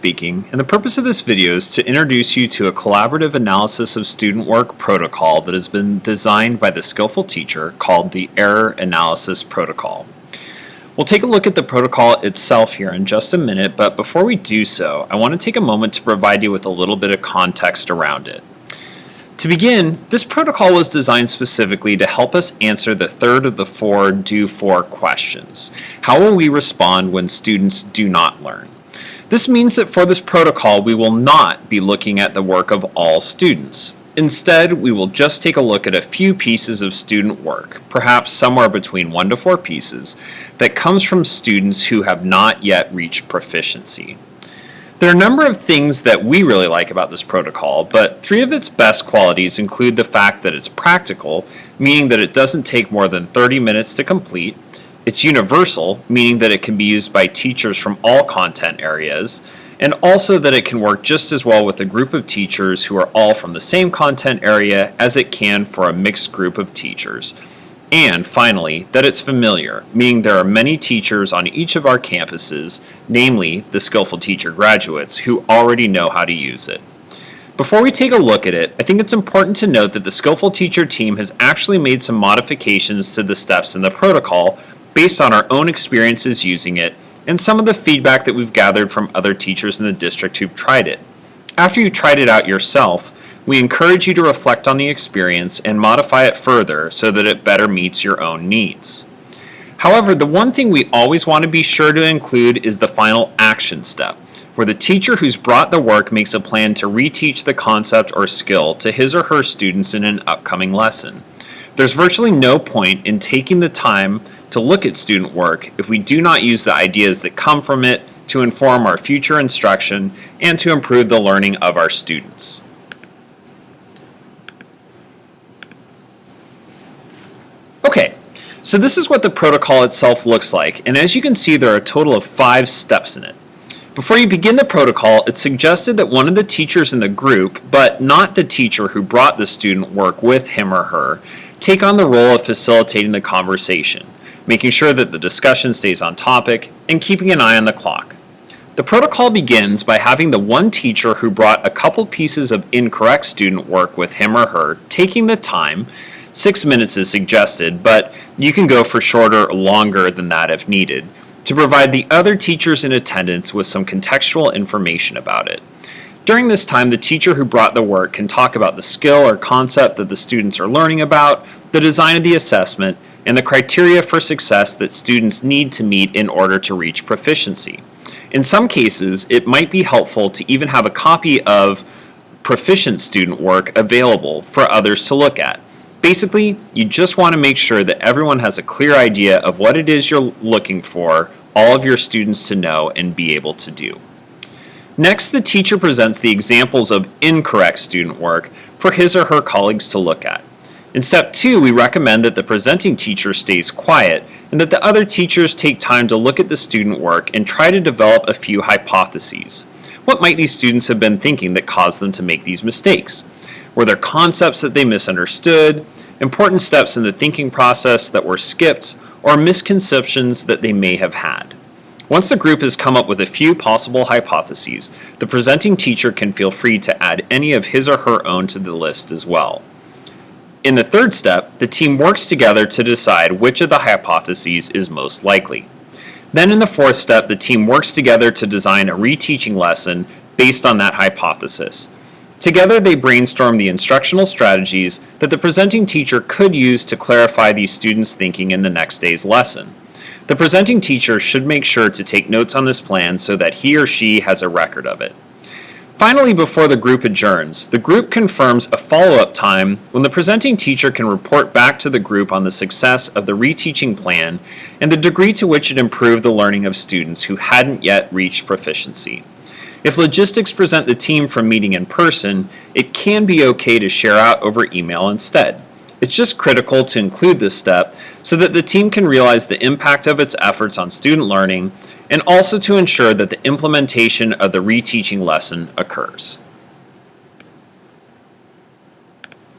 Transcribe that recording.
speaking, and the purpose of this video is to introduce you to a collaborative analysis of student work protocol that has been designed by the skillful teacher called the Error Analysis Protocol. We'll take a look at the protocol itself here in just a minute, but before we do so, I want to take a moment to provide you with a little bit of context around it. To begin, this protocol was designed specifically to help us answer the third of the four do for questions. How will we respond when students do not learn? This means that for this protocol, we will not be looking at the work of all students. Instead, we will just take a look at a few pieces of student work, perhaps somewhere between 1 to 4 pieces, that comes from students who have not yet reached proficiency. There are a number of things that we really like about this protocol, but 3 of its best qualities include the fact that it's practical, meaning that it doesn't take more than 30 minutes to complete. It's universal, meaning that it can be used by teachers from all content areas, and also that it can work just as well with a group of teachers who are all from the same content area as it can for a mixed group of teachers. And finally, that it's familiar, meaning there are many teachers on each of our campuses, namely the skillful teacher graduates, who already know how to use it. Before we take a look at it, I think it's important to note that the skillful teacher team has actually made some modifications to the steps in the protocol based on our own experiences using it and some of the feedback that we've gathered from other teachers in the district who've tried it. After you tried it out yourself, we encourage you to reflect on the experience and modify it further so that it better meets your own needs. However, the one thing we always want to be sure to include is the final action step, where the teacher who's brought the work makes a plan to reteach the concept or skill to his or her students in an upcoming lesson. There's virtually no point in taking the time to look at student work if we do not use the ideas that come from it to inform our future instruction and to improve the learning of our students. Okay, so this is what the protocol itself looks like, and as you can see, there are a total of 5 steps in it. Before you begin the protocol, it's suggested that one of the teachers in the group, but not the teacher who brought the student work with him or her, take on the role of facilitating the conversation, making sure that the discussion stays on topic, and keeping an eye on the clock. The protocol begins by having the one teacher who brought a couple pieces of incorrect student work with him or her taking the time. 6 minutes is suggested, but you can go for shorter or longer than that if needed, to provide the other teachers in attendance with some contextual information about it. During this time, the teacher who brought the work can talk about the skill or concept that the students are learning about, the design of the assessment, and the criteria for success that students need to meet in order to reach proficiency. In some cases, it might be helpful to even have a copy of proficient student work available for others to look at. Basically, you just want to make sure that everyone has a clear idea of what it is you're looking for all of your students to know and be able to do. Next, the teacher presents the examples of incorrect student work for his or her colleagues to look at. In step 2, we recommend that the presenting teacher stays quiet and that the other teachers take time to look at the student work and try to develop a few hypotheses. What might these students have been thinking that caused them to make these mistakes? Were there concepts that they misunderstood, important steps in the thinking process that were skipped, or misconceptions that they may have had? Once the group has come up with a few possible hypotheses, the presenting teacher can feel free to add any of his or her own to the list as well. In the 3rd step, the team works together to decide which of the hypotheses is most likely. Then in the 4th step, the team works together to design a reteaching lesson based on that hypothesis. Together, they brainstorm the instructional strategies that the presenting teacher could use to clarify these students' thinking in the next day's lesson. The presenting teacher should make sure to take notes on this plan so that he or she has a record of it. Finally, before the group adjourns, the group confirms a follow-up time when the presenting teacher can report back to the group on the success of the reteaching plan and the degree to which it improved the learning of students who hadn't yet reached proficiency. If logistics prevent the team from meeting in person, it can be okay to share out over email instead. It's just critical to include this step so that the team can realize the impact of its efforts on student learning and also to ensure that the implementation of the reteaching lesson occurs.